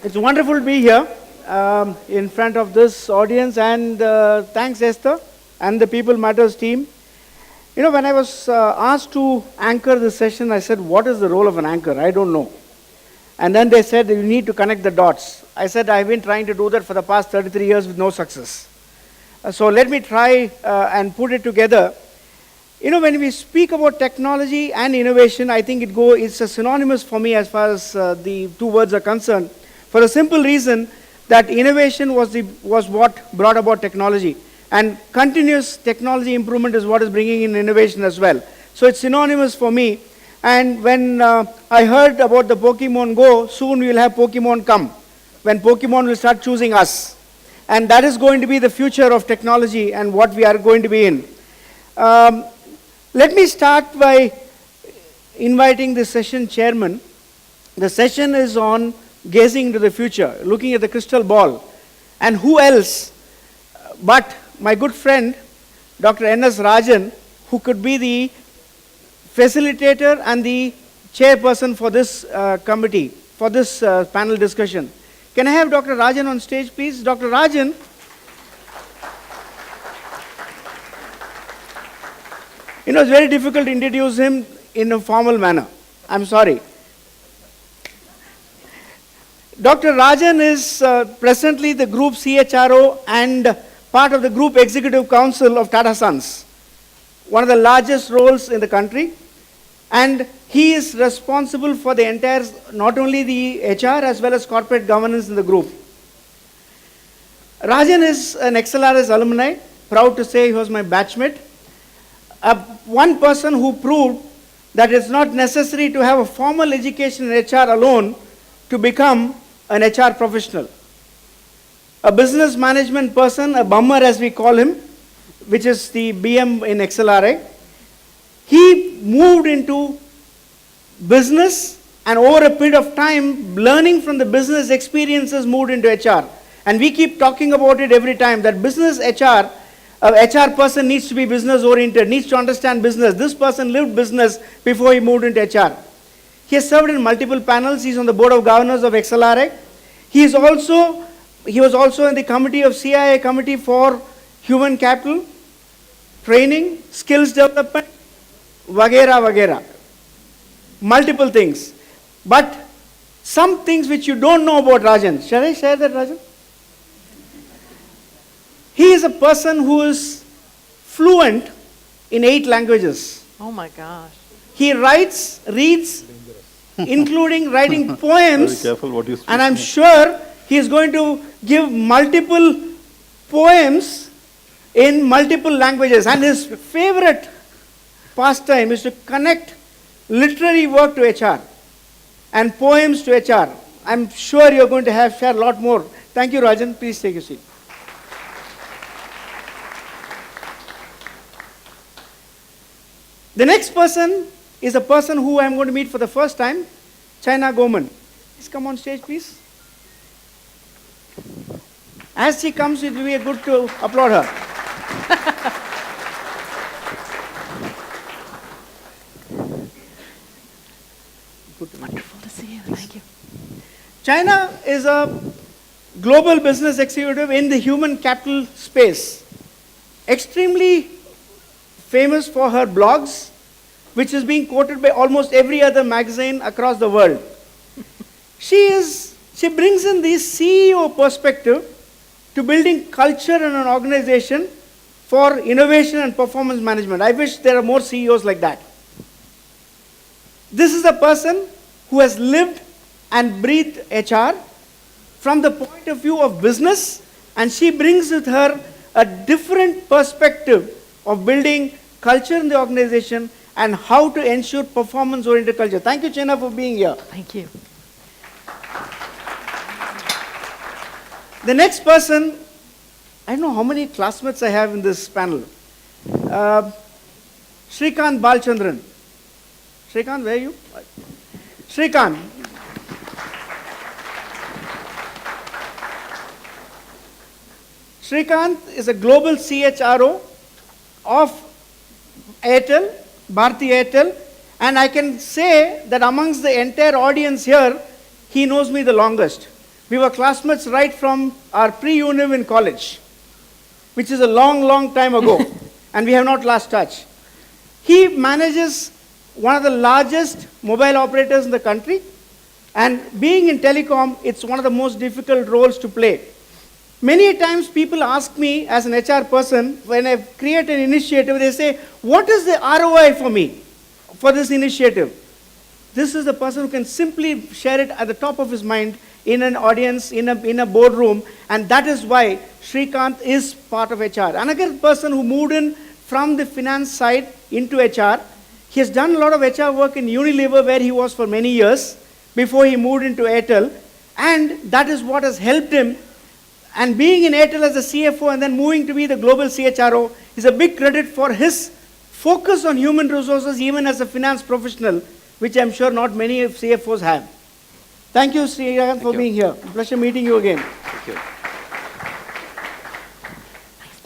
It's wonderful to be here in front of this audience, and thanks, Esther, and the People Matters team. You know, when I was asked to anchor this session, I said, what is the role of an anchor? I don't know. And then they said, you need to connect the dots. I said, I've been trying to do that for the past 33 years with no success. So let me try and put it together. You know, when we speak about technology and innovation, I think it's a synonymous for me as far as the two words are concerned, for the simple reason that innovation was what brought about technology. And continuous technology improvement is what is bringing in innovation as well. So it's synonymous for me. And when I heard about the Pokemon Go, soon we will have Pokemon come, when Pokemon will start choosing us. And that is going to be the future of technology and what we are going to be in. Let me start by inviting the session chairman. The session is on gazing into the future, looking at the crystal ball. And who else but my good friend, Dr. N.S. Rajan, who could be the facilitator and the chairperson for this committee, for this panel discussion. Can I have Dr. Rajan on stage, please? Dr. Rajan You know, it's very difficult to introduce him in a formal manner. I'm sorry. Dr. Rajan is presently the Group CHRO and part of the Group Executive Council of Tata Sons, one of the largest roles in the country. And he is responsible for the entire, not only the HR as well as corporate governance in the group. Rajan is an XLRS alumni, proud to say he was my batchmate. One person who proved that it's not necessary to have a formal education in HR alone to become an HR professional. A business management person, a bummer as we call him, which is the BM in XLRI. He moved into business and over a period of time, learning from the business experiences moved into HR. And we keep talking about it every time, that business HR, HR person needs to be business oriented, needs to understand business. This person lived business before he moved into HR. He has served in multiple panels. He's on the board of governors of XLRI. He was also in the committee of CIA, Committee for Human Capital, Training, Skills Development, Vagera, Vagera. Multiple things. But some things which you don't know about Rajan. Shall I share that, Rajan? He is a person who is fluent in 8 languages. Oh my gosh. He writes, reads, including writing poems. Very careful what you speak. And I'm sure he is going to give multiple poems in multiple languages. And his favorite pastime is to connect literary work to HR and poems to HR. I'm sure you're going to share a lot more. Thank you, Rajan. Please take a seat. The next person is a person who I'm going to meet for the first time, China Goman. Please come on stage, please. As she comes, it will be good to applaud her. Wonderful to see you. Thank you. China is a global business executive in the human capital space. Extremely famous for her blogs, which is being quoted by almost every other magazine across the world. She brings in the CEO perspective to building culture in an organization for innovation and performance management. I wish there are more CEOs like that. This is a person who has lived and breathed HR from the point of view of business, and she brings with her a different perspective of building culture in the organization and how to ensure performance-oriented culture. Thank you, Chena, for being here. Thank you. The next person, I don't know how many classmates I have in this panel. Shrikant Balchandran. Shrikant, where are you? Shrikant. Shrikant is a global CHRO of Airtel, Bharti Airtel, and I can say that amongst the entire audience here, he knows me the longest. We were classmates right from our pre-univ in college, which is a long, long time ago, and we have not lost touch. He manages one of the largest mobile operators in the country, and being in telecom, it's one of the most difficult roles to play. Many times people ask me as an HR person, when I create an initiative, they say, what is the ROI for me, for this initiative? This is the person who can simply share it at the top of his mind in an audience, in a boardroom, and that is why Srikanth is part of HR. Another person who moved in from the finance side into HR, he has done a lot of HR work in Unilever where he was for many years before he moved into Airtel, and that is what has helped him. And being in Airtel as a CFO and then moving to be the global CHRO is a big credit for his focus on human resources even as a finance professional, which I'm sure not many CFOs have. Thank you, Srikanth, for being here. Pleasure meeting you again. Thank you.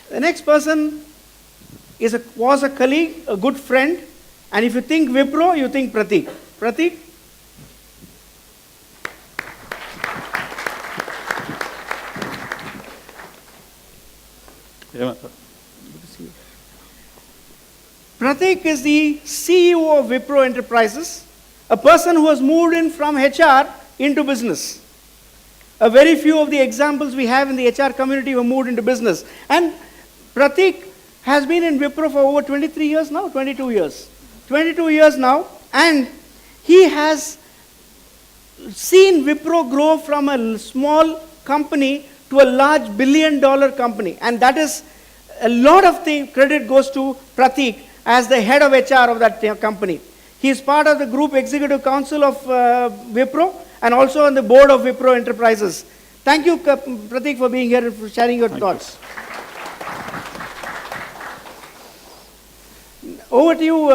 The next person was a colleague, a good friend, and if you think Wipro, you think Prateek. Prateek? Yeah. Prateek is the CEO of Wipro Enterprises, a person who has moved in from HR into business. A very few of the examples we have in the HR community who moved into business. And Prateek has been in Wipro for over 23 years now, 22 years. 22 years now, and he has seen Wipro grow from a small company to a large billion-dollar company. And that is, a lot of the credit goes to Prateek as the head of HR of that company. He is part of the group executive council of Wipro and also on the board of Wipro Enterprises. Thank you, Prateek, for being here and for sharing your thoughts. Over to you.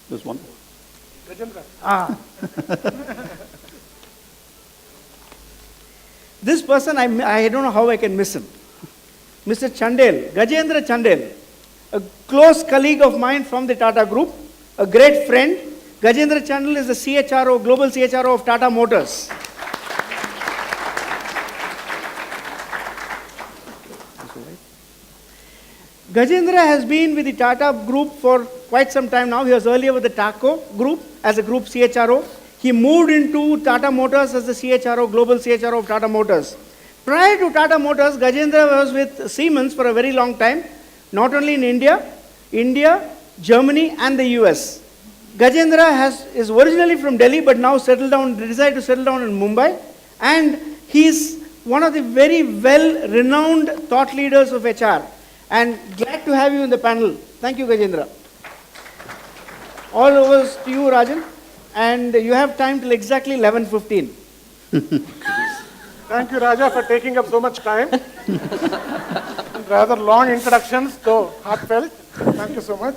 There's one. This person, I don't know how I can miss him. Mr. Chandel, Gajendra Chandel, a close colleague of mine from the Tata Group, a great friend. Gajendra Chandel is the CHRO, global CHRO of Tata Motors. Gajendra has been with the Tata Group for quite some time now. He was earlier with the TACO Group as a group CHRO. He moved into Tata Motors as the CHRO, global CHRO of Tata Motors. Prior to Tata Motors, Gajendra was with Siemens for a very long time, not only in India, Germany, and the US. Gajendra is originally from Delhi, but now decided to settle down in Mumbai, and he's one of the very well-renowned thought leaders of HR. And glad to have you in the panel. Thank you, Gajendra. All over to you, Rajan. And you have time till exactly 11:15. Thank you, Raja, for taking up so much time. Rather long introductions, though heartfelt. Thank you so much.